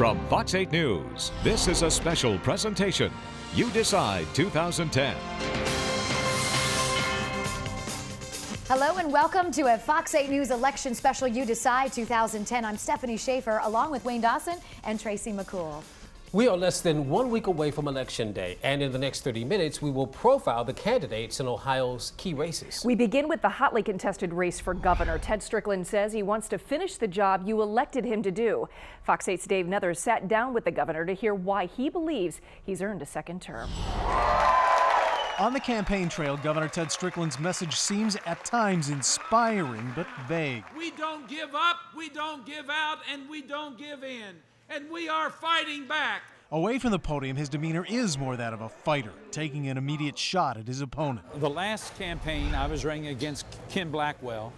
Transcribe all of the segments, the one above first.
From Fox 8 News, this is a special presentation. You Decide 2010. Hello and welcome to a Fox 8 News election special You Decide 2010. I'm Stephanie Schaefer along with Wayne Dawson and Tracy McCool. We are less than 1 week away from Election Day, and in the next 30 minutes, we will profile the candidates in Ohio's key races. We begin with the hotly contested race for governor. Ted Strickland says he wants to finish the job you elected him to do. Fox 8's Dave Nethers sat down with the governor to hear why he believes he's earned a second term. On the campaign trail, Governor Ted Strickland's message seems at times inspiring but vague. We don't give up, we don't give out, and we don't give in. And we are fighting back. Away from the podium, his demeanor is more that of a fighter, taking an immediate shot at his opponent. The last campaign, I was running against Ken Blackwell,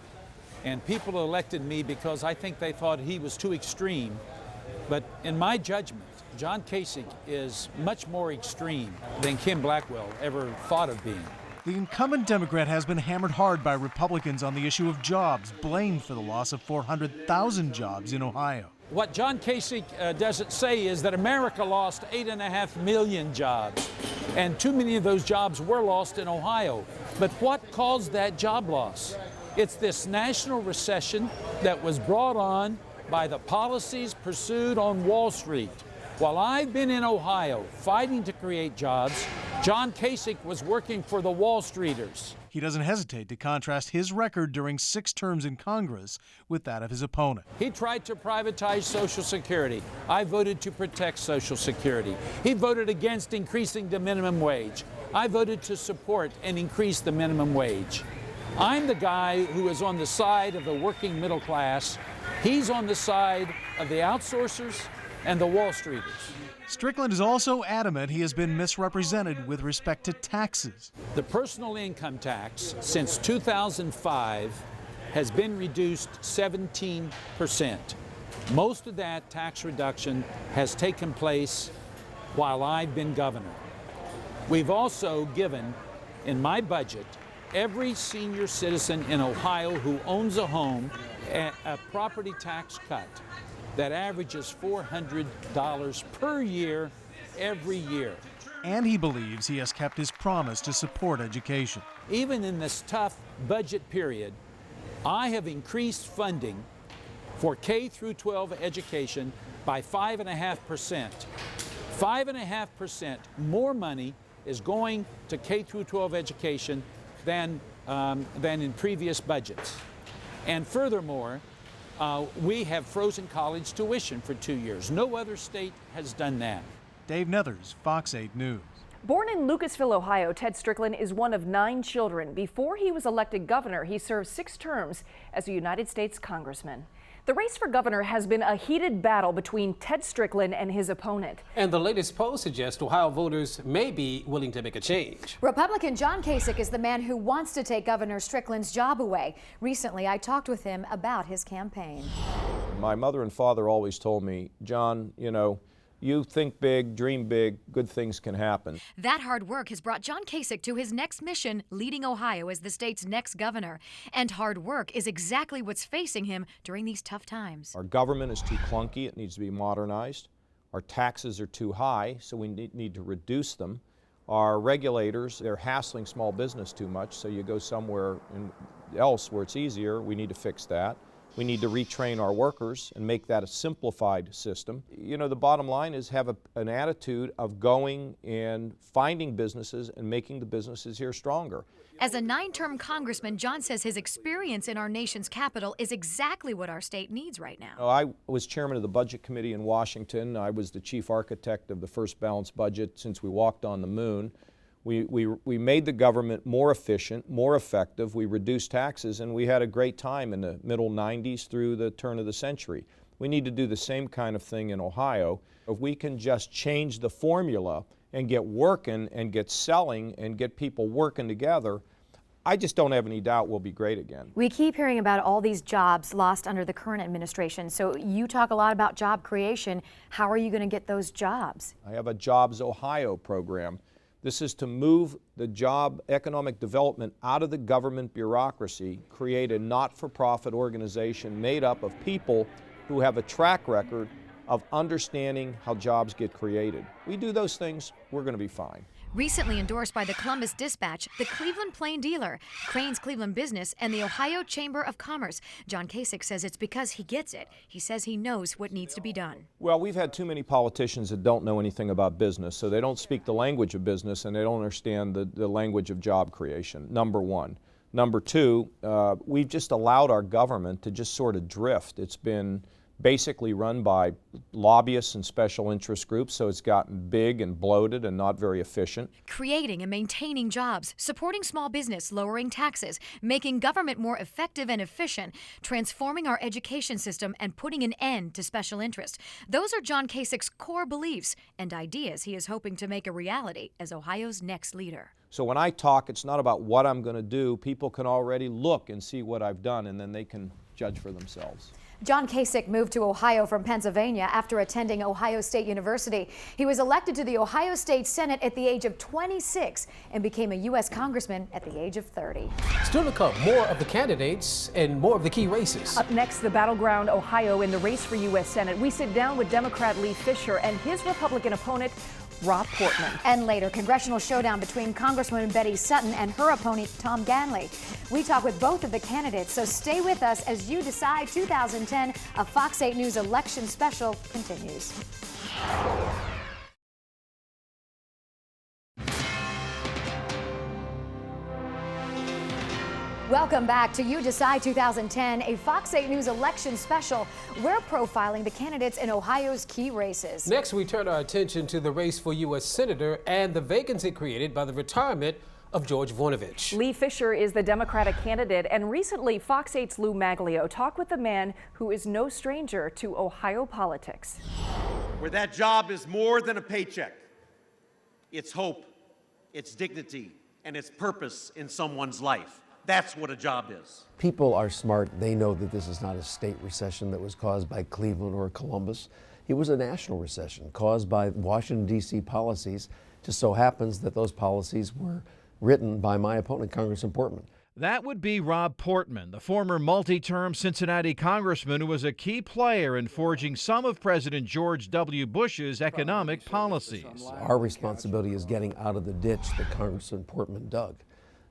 and people elected me because I think they thought he was too extreme. But in my judgment, John Kasich is much more extreme than Ken Blackwell ever thought of being. The incumbent Democrat has been hammered hard by Republicans on the issue of jobs, blamed for the loss of 400,000 jobs in Ohio. What John Kasich doesn't say is that America lost 8.5 million jobs, and too many of those jobs were lost in Ohio. But what caused that job loss? It's this national recession that was brought on by the policies pursued on Wall Street. While I've been in Ohio fighting to create jobs, John Kasich was working for the Wall Streeters. He doesn't hesitate to contrast his record during 6 terms in Congress with that of his opponent. He tried to privatize Social Security. I voted to protect Social Security. He voted against increasing the minimum wage. I voted to support and increase the minimum wage. I'm the guy who is on the side of the working middle class. He's on the side of the outsourcers and the Wall Streeters. Strickland is also adamant he has been misrepresented with respect to taxes. The personal income tax since 2005 has been reduced 17%. Most of that tax reduction has taken place while I've been governor. We've also given, in my budget, every senior citizen in Ohio who owns a home a property tax cut that averages $400 per year, every year. And he believes he has kept his promise to support education. Even in this tough budget period, I have increased funding for K through 12 education by 5.5%. 5.5% more money is going to K through 12 education than in previous budgets. And furthermore, we have frozen college tuition for 2 years. No other state has done that. Dave Nethers, Fox 8 News. Born in Lucasville, Ohio, Ted Strickland is one of 9 children. Before he was elected governor, he served 6 terms as a United States congressman. The race for governor has been a heated battle between Ted Strickland and his opponent. And the latest poll suggests Ohio voters may be willing to make a change. Republican John Kasich is the man who wants to take Governor Strickland's job away. Recently, I talked with him about his campaign. My mother and father always told me, John, you think big, dream big, good things can happen. That hard work has brought John Kasich to his next mission, leading Ohio as the state's next governor. And hard work is exactly what's facing him during these tough times. Our government is too clunky. It needs to be modernized. Our taxes are too high, so we need to reduce them. Our regulators, they're hassling small business too much, so you go somewhere else where it's easier. We need to fix that. We need to retrain our workers and make that a simplified system. The bottom line is have an attitude of going and finding businesses and making the businesses here stronger. As a 9-term congressman, John says his experience in our nation's capital is exactly what our state needs right now. I was chairman of the Budget Committee in Washington. I was the chief architect of the first balanced budget since we walked on the moon. We made the government more efficient, more effective. We reduced taxes, and we had a great time in the middle 90s through the turn of the century. We need to do the same kind of thing in Ohio. If we can just change the formula and get working and get selling and get people working together, I just don't have any doubt we'll be great again. We keep hearing about all these jobs lost under the current administration. So you talk a lot about job creation. How are you going to get those jobs? I have a Jobs Ohio program. This is to move the job economic development out of the government bureaucracy, create a not-for-profit organization made up of people who have a track record of understanding how jobs get created. We do those things, we're going to be fine. Recently endorsed by the Columbus Dispatch, the Cleveland Plain Dealer, Crane's Cleveland Business, and the Ohio Chamber of Commerce, John Kasich says it's because he gets it. He says he knows what needs to be done. Well, we've had too many politicians that don't know anything about business, so they don't speak the language of business and they don't understand the language of job creation, number one. Number two, we've just allowed our government to just sort of drift. It's been basically run by lobbyists and special interest groups, so it's gotten big and bloated and not very efficient. Creating and maintaining jobs, supporting small business, lowering taxes, making government more effective and efficient, transforming our education system, and putting an end to special interest. Those are John Kasich's core beliefs and ideas he is hoping to make a reality as Ohio's next leader. So when I talk, it's not about what I'm going to do. People can already look and see what I've done, and then they can judge for themselves. John Kasich moved to Ohio from Pennsylvania after attending Ohio State University. He was elected to the Ohio State Senate at the age of 26 and became a U.S. congressman at the age of 30. Still to come, more of the candidates and more of the key races. Up next, the battleground Ohio in the race for U.S. Senate. We sit down with Democrat Lee Fisher and his Republican opponent, Rob Portman. And later, congressional showdown between Congresswoman Betty Sutton and her opponent, Tom Ganley. We talk with both of the candidates, so stay with us as You Decide 2010, a Fox 8 News election special, continues. Welcome back to You Decide 2010, a Fox 8 News election special. We're profiling the candidates in Ohio's key races. Next, we turn our attention to the race for U.S. Senator and the vacancy created by the retirement of George Voinovich. Lee Fisher is the Democratic candidate, and recently Fox 8's Lou Maglio talked with the man who is no stranger to Ohio politics. Where that job is more than a paycheck. It's hope, it's dignity, and it's purpose in someone's life. That's what a job is. People are smart. They know that this is not a state recession that was caused by Cleveland or Columbus. It was a national recession caused by Washington, D.C. policies. Just so happens that those policies were written by my opponent, Congressman Portman. That would be Rob Portman, the former multi-term Cincinnati congressman who was a key player in forging some of President George W. Bush's economic policies. Our responsibility is getting out of the ditch that Congressman Portman dug.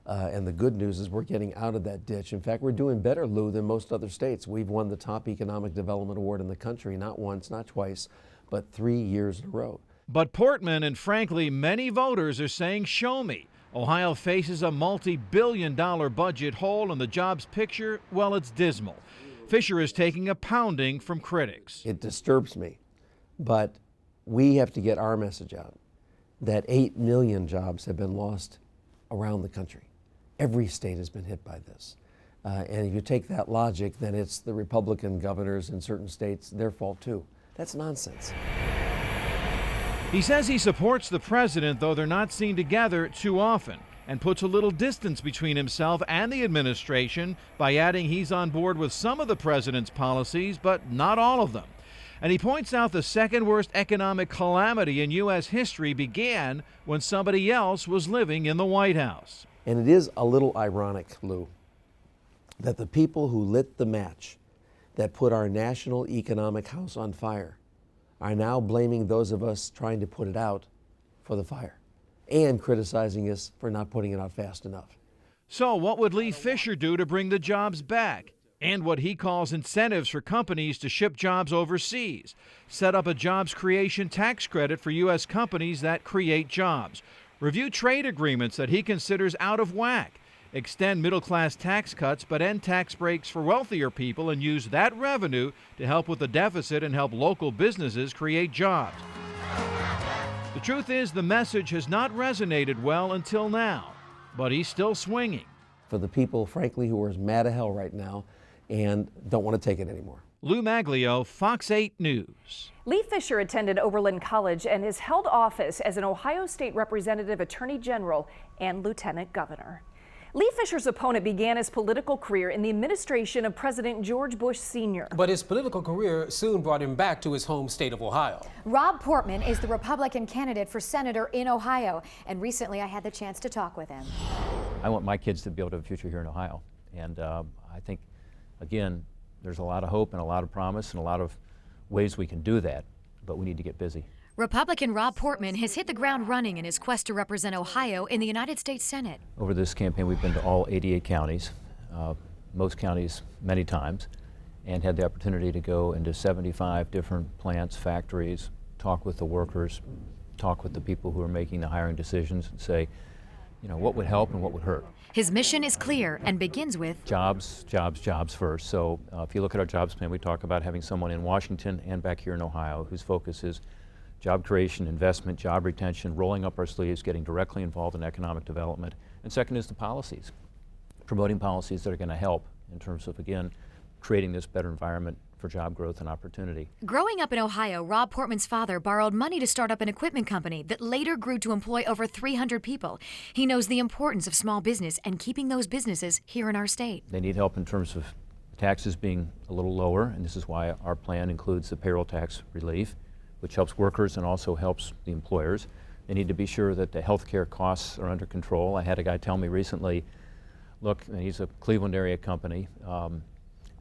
And the good news is we're getting out of that ditch. In fact, we're doing better, Lou, than most other states. We've won the top economic development award in the country, not once, not twice, but 3 years in a row. But Portman and frankly many voters are saying, show me. Ohio faces a multi-billion-dollar budget hole, and the jobs picture, well, it's dismal. Fisher is taking a pounding from critics. It disturbs me, but we have to get our message out that 8 million jobs have been lost around the country. Every state has been hit by this. And if you take that logic, then it's the Republican governors in certain states, their fault too. That's nonsense. He says he supports the president, though they're not seen together too often, and puts a little distance between himself and the administration by adding he's on board with some of the president's policies, but not all of them. And he points out the second worst economic calamity in U.S. history began when somebody else was living in the White House. And it is a little ironic, Lou, that the people who lit the match that put our national economic house on fire are now blaming those of us trying to put it out for the fire and criticizing us for not putting it out fast enough. So what would Lee Fisher do to bring the jobs back? And what he calls incentives for companies to ship jobs overseas, set up a jobs creation tax credit for U.S. companies that create jobs, review trade agreements that he considers out of whack, extend middle-class tax cuts but end tax breaks for wealthier people and use that revenue to help with the deficit and help local businesses create jobs. The truth is the message has not resonated well until now, but he's still swinging. For the people, frankly, who are as mad as hell right now and don't want to take it anymore. Lou Maglio, Fox 8 News. Lee Fisher attended Oberlin College and has held office as an Ohio State Representative, Attorney General, and Lieutenant Governor. Lee Fisher's opponent began his political career in the administration of President George Bush Sr. But his political career soon brought him back to his home state of Ohio. Rob Portman is the Republican candidate for senator in Ohio, and recently I had the chance to talk with him. I want my kids to be able to have a future here in Ohio, and I think, again, there's a lot of hope and a lot of promise and a lot of ways we can do that. but we need to get busy. Republican Rob Portman has hit the ground running in his quest to represent Ohio in the United States Senate. Over this campaign, we've been to all 88 counties, most counties many times, and had the opportunity to go into 75 different plants, factories, talk with the workers, talk with the people who are making the hiring decisions and say, you know, what would help and what would hurt. His mission is clear and begins with jobs, jobs, jobs first. So if you look at our jobs plan, we talk about having someone in Washington and back here in Ohio whose focus is job creation, investment, job retention, rolling up our sleeves, getting directly involved in economic development. And second is the policies, promoting policies that are going to help in terms of, again, creating this better environment for job growth and opportunity. Growing up in Ohio, Rob Portman's father borrowed money to start up an equipment company that later grew to employ over 300 people. He knows the importance of small business and keeping those businesses here in our state. They need help in terms of taxes being a little lower, and this is why our plan includes the payroll tax relief, which helps workers and also helps the employers. They need to be sure that the health care costs are under control. I had a guy tell me recently, look, and he's a Cleveland area company,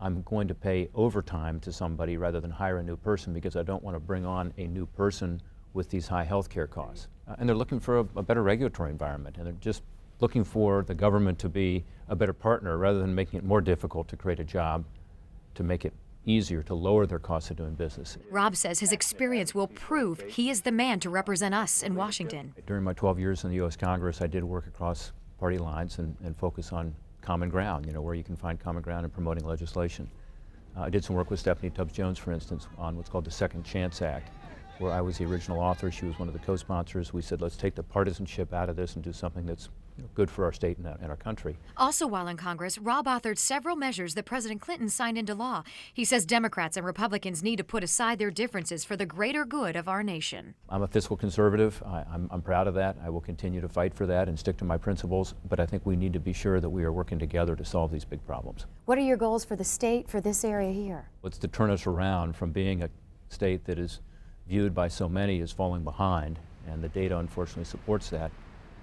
I'm going to pay overtime to somebody rather than hire a new person because I don't want to bring on a new person with these high health care costs. And they're looking for a better regulatory environment, and they're just looking for the government to be a better partner rather than making it more difficult to create a job, to make it easier to lower their cost of doing business. Rob says his experience will prove he is the man to represent us in Washington. During my 12 years in the U.S. Congress, I did work across party lines and focus on common ground, you know, where you can find common ground in promoting legislation. I did some work with Stephanie Tubbs Jones, for instance, on what's called the Second Chance Act, where I was the original author. She was one of the co-sponsors. We said, let's take the partisanship out of this and do something that's good for our state and our country. Also while in Congress, Rob authored several measures that President Clinton signed into law. He says Democrats and Republicans need to put aside their differences for the greater good of our nation. I'm a fiscal conservative. I'm proud of that. I will continue to fight for that and stick to my principles, but I think we need to be sure that we are working together to solve these big problems. What are your goals for the state, for this area here? It's to turn us around from being a state that is viewed by so many as falling behind, and the data unfortunately supports that,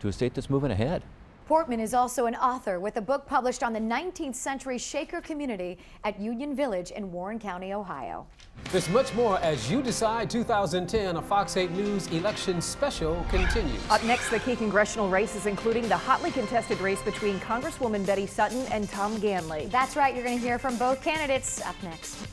to a state that's moving ahead. Portman is also an author with a book published on the 19th century Shaker community at Union Village in Warren County, Ohio. There's much more as You Decide 2010, a Fox 8 News election special continues. Up next, the key congressional races, including the hotly contested race between Congresswoman Betty Sutton and Tom Ganley. That's right, you're going to hear from both candidates up next.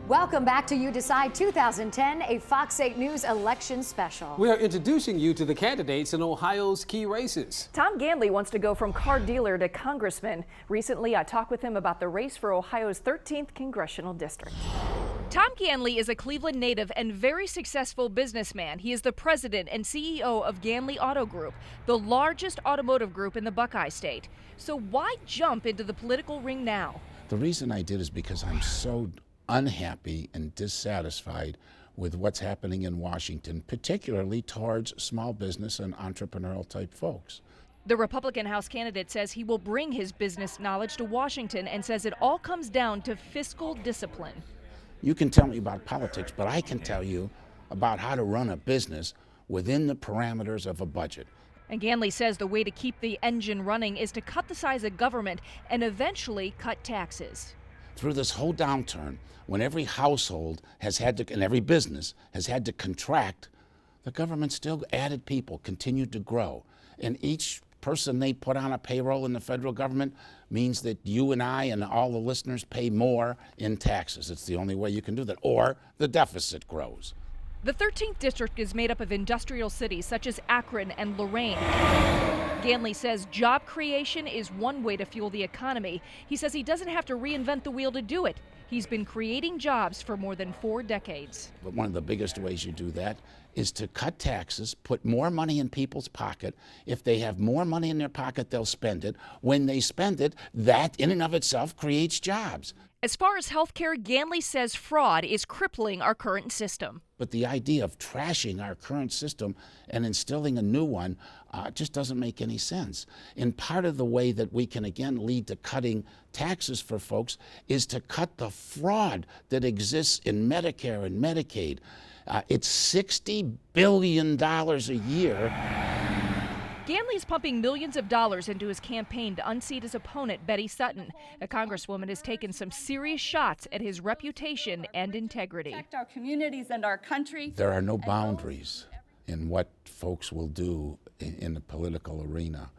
Welcome back to You Decide 2010, a Fox 8 News election special. We are introducing you to the candidates in Ohio's key races. Tom Ganley wants to go from car dealer to congressman. Recently, I talked with him about the race for Ohio's 13th congressional district. Tom Ganley is a Cleveland native and very successful businessman. He is the president and CEO of Ganley Auto Group, the largest automotive group in the Buckeye State. So why jump into the political ring now? The reason I did is because I'm so unhappy and dissatisfied with what's happening in Washington, particularly towards small business and entrepreneurial type folks. The Republican House candidate says he will bring his business knowledge to Washington and says it all comes down to fiscal discipline. You can tell me about politics, but I can tell you about how to run a business within the parameters of a budget. And Ganley says the way to keep the engine running is to cut the size of government and eventually cut taxes. Through this whole downturn, when every household has had to, and every business has had to contract, the government still added people, continued to grow. And each person they put on a payroll in the federal government means that you and I and all the listeners pay more in taxes. It's the only way you can do that, or the deficit grows. The 13th district is made up of industrial cities such as Akron and Lorain. Ganley says job creation is one way to fuel the economy. He says he doesn't have to reinvent the wheel to do it. He's been creating jobs for more than 4 decades. But one of the biggest ways you do that is to cut taxes, put more money in people's pocket. If they have more money in their pocket, they'll spend it. When they spend it, that in and of itself creates jobs. As far as health care, Ganley says fraud is crippling our current system. But the idea of trashing our current system and instilling a new one just doesn't make any sense. And part of the way that we can, again, lead to cutting taxes for folks is to cut the fraud that exists in Medicare and Medicaid. It's $60 billion a year Ganley's pumping millions of dollars into his campaign to unseat his opponent, Betty Sutton. A congresswoman has taken some serious shots at his reputation and integrity. Protect our communities and our country. There are no boundaries in what folks will do in the political arena.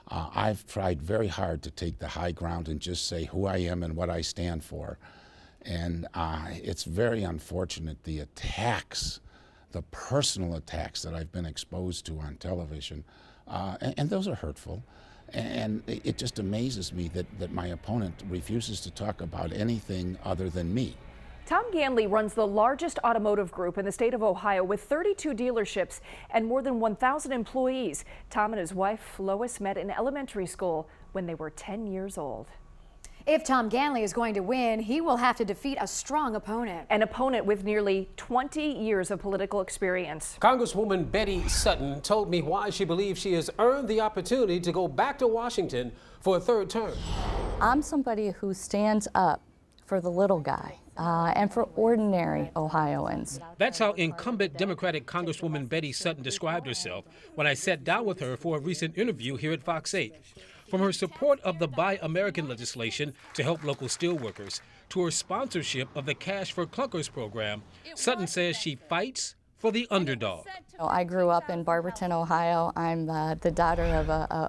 I've tried very hard to take the high ground and just say who I am and what I stand for. And it's very unfortunate, the attacks, the personal attacks that I've been exposed to on television, and those are hurtful. And it just amazes me that my opponent refuses to talk about anything other than me. Tom Ganley runs the largest automotive group in the state of Ohio with 32 dealerships and more than 1,000 employees. Tom and his wife, Lois, met in elementary school when they were 10 years old. If Tom Ganley is going to win, he will have to defeat a strong opponent. An opponent with nearly 20 years of political experience. Congresswoman Betty Sutton told me why she believes she has earned the opportunity to go back to Washington for a third term. I'm somebody who stands up for the little guy and for ordinary Ohioans. That's how incumbent Democratic Congresswoman Betty Sutton described herself when I sat down with her for a recent interview here at Fox 8. From her support of the Buy American legislation to help local steelworkers to her sponsorship of the Cash for Clunkers program, Sutton says she fights for the underdog. I grew up in Barberton, Ohio. I'm the daughter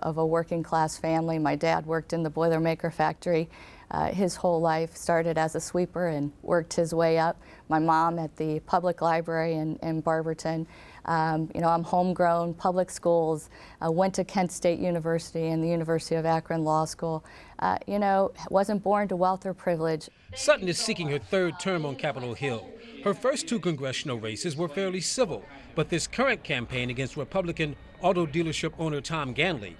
of a working class family. My dad worked in the Boilermaker factory. His whole life started as a sweeper and worked his way up. My mom at the public library in Barberton. I'm homegrown, public schools, went to Kent State University and the University of Akron Law School. Wasn't born to wealth or privilege. Sutton is seeking her third term on Capitol Hill. Her first two congressional races were fairly civil, but this current campaign against Republican auto dealership owner Tom Ganley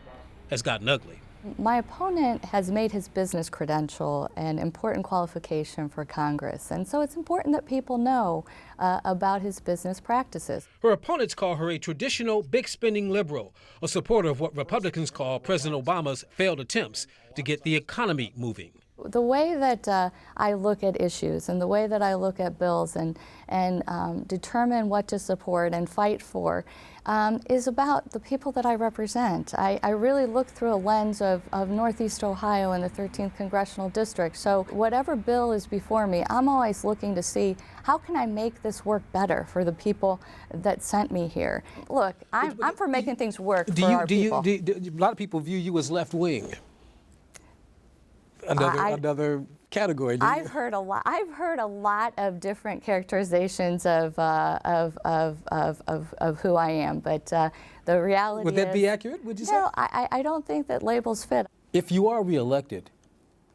has gotten ugly. My opponent has made his business credential an important qualification for Congress, and so it's important that people know about his business practices. Her opponents call her a traditional big spending liberal, a supporter of what Republicans call President Obama's failed attempts to get the economy moving. The way that I look at issues and the way that I look at bills and determine what to support and fight for is about the people that I represent. I really look through a lens of Northeast Ohio and the 13th Congressional District. So whatever bill is before me, I'm always looking to see how can I make this work better for the people that sent me here. Look, I'm for making things work for our people. A lot of people view you as left wing. Another category. I've heard a lot of different characterizations of who I am, but the reality would that be accurate? Would you say? No, I don't think that labels fit. If you are reelected,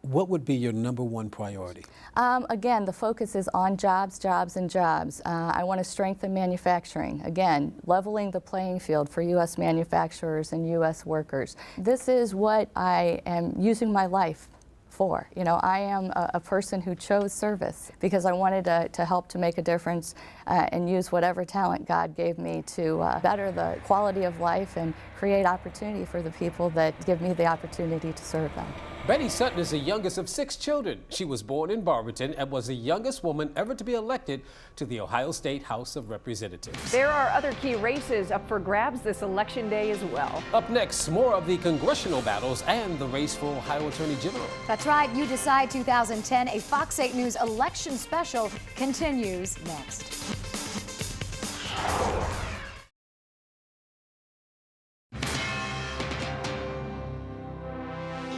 what would be your number one priority? Again, the focus is on jobs, jobs, and jobs. I want to strengthen manufacturing. Again, leveling the playing field for U.S. manufacturers and U.S. workers. This is what I am using my life for. I am a person who chose service because I wanted to help to make a difference and use whatever talent God gave me to better the quality of life and create opportunity for the people that give me the opportunity to serve them. Betty Sutton is the youngest of 6 children. She was born in Barberton and was the youngest woman ever to be elected to the Ohio State House of Representatives. There are other key races up for grabs this election day as well. Up next, more of the congressional battles and the race for Ohio Attorney General. That's right. You Decide 2010, a Fox 8 News election special, continues next.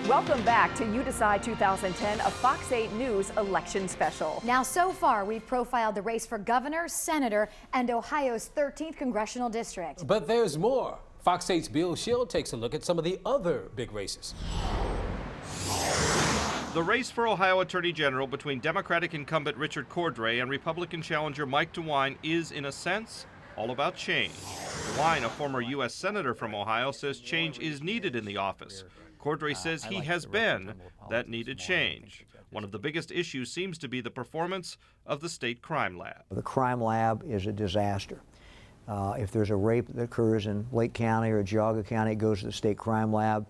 Welcome back to You Decide 2010, a Fox 8 News election special. Now, so far, we've profiled the race for governor, senator, and Ohio's 13th congressional district. But there's more. Fox 8's Bill Shield takes a look at some of the other big races. The race for Ohio Attorney General between Democratic incumbent Richard Cordray and Republican challenger Mike DeWine is, in a sense, all about change. DeWine, a former U.S. Senator from Ohio, says change is needed in the office. Cordray says he has been that needed change. One of the biggest issues seems to be the performance of the state crime lab. The crime lab is a disaster. If there's a rape that occurs in Lake County or Geauga County, it goes to the state crime lab.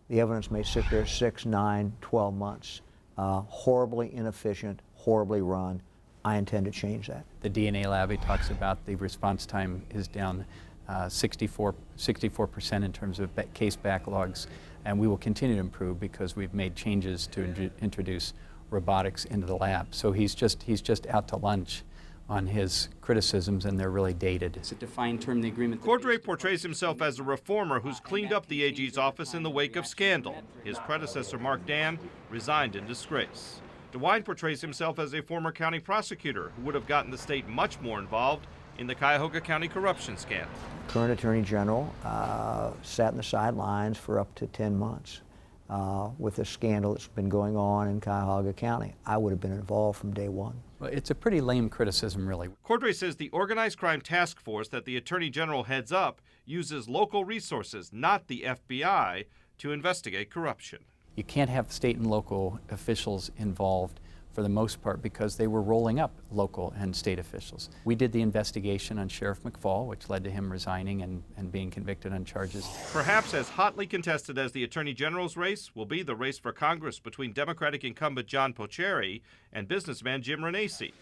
The evidence may sit there 6, 9, 12 months. Horribly inefficient, horribly run. I intend to change that. The DNA lab, he talks about the response time is down 64% in terms of case backlogs, and we will continue to improve because we've made changes to introduce robotics into the lab. So he's just out to lunch on his criticisms, and they're really dated. It's a defined term in the agreement. Cordray portrays himself as a reformer who's cleaned up the AG's office in the wake of scandal. His predecessor, Mark Dam, resigned in disgrace. DeWine portrays himself as a former county prosecutor who would have gotten the state much more involved in the Cuyahoga County corruption scandal. Current Attorney General sat in the sidelines for up to 10 months with a scandal that's been going on in Cuyahoga County. I would have been involved from day one. Well, it's a pretty lame criticism, really. Cordray says the organized crime task force that the Attorney General heads up uses local resources, not the FBI, to investigate corruption. You can't have state and local officials involved for the most part because they were rolling up local and state officials. We did the investigation on Sheriff McFall, which led to him resigning and being convicted on charges. Perhaps as hotly contested as the Attorney General's race will be the race for Congress between Democratic incumbent John Pocherry and businessman Jim Renacci.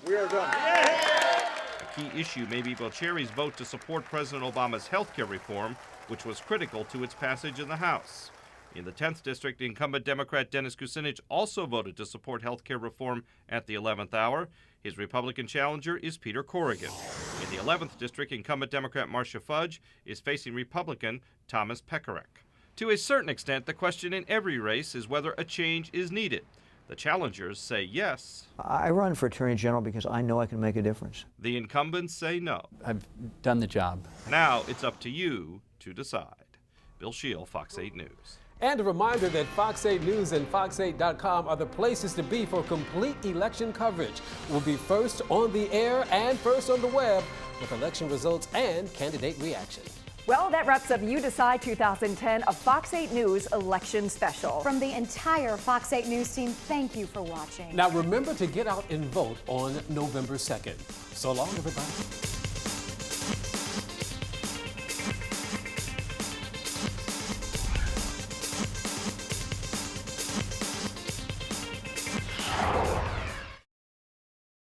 We are done. A key issue may be Pocherry's vote to support President Obama's health care reform, which was critical to its passage in the House. In the 10th District, incumbent Democrat Dennis Kucinich also voted to support health care reform at the 11th hour. His Republican challenger is Peter Corrigan. In the 11th District, incumbent Democrat Marcia Fudge is facing Republican Thomas Pekarek. To a certain extent, the question in every race is whether a change is needed. The challengers say yes. I run for Attorney General because I know I can make a difference. The incumbents say no. I've done the job. Now it's up to you to decide. Bill Scheel, Fox 8 News. And a reminder that Fox 8 News and Fox8.com are the places to be for complete election coverage. We'll be first on the air and first on the web with election results and candidate reaction. Well, that wraps up You Decide 2010, a Fox 8 News election special. From the entire Fox 8 News team, thank you for watching. Now remember to get out and vote on November 2nd. So long, everybody.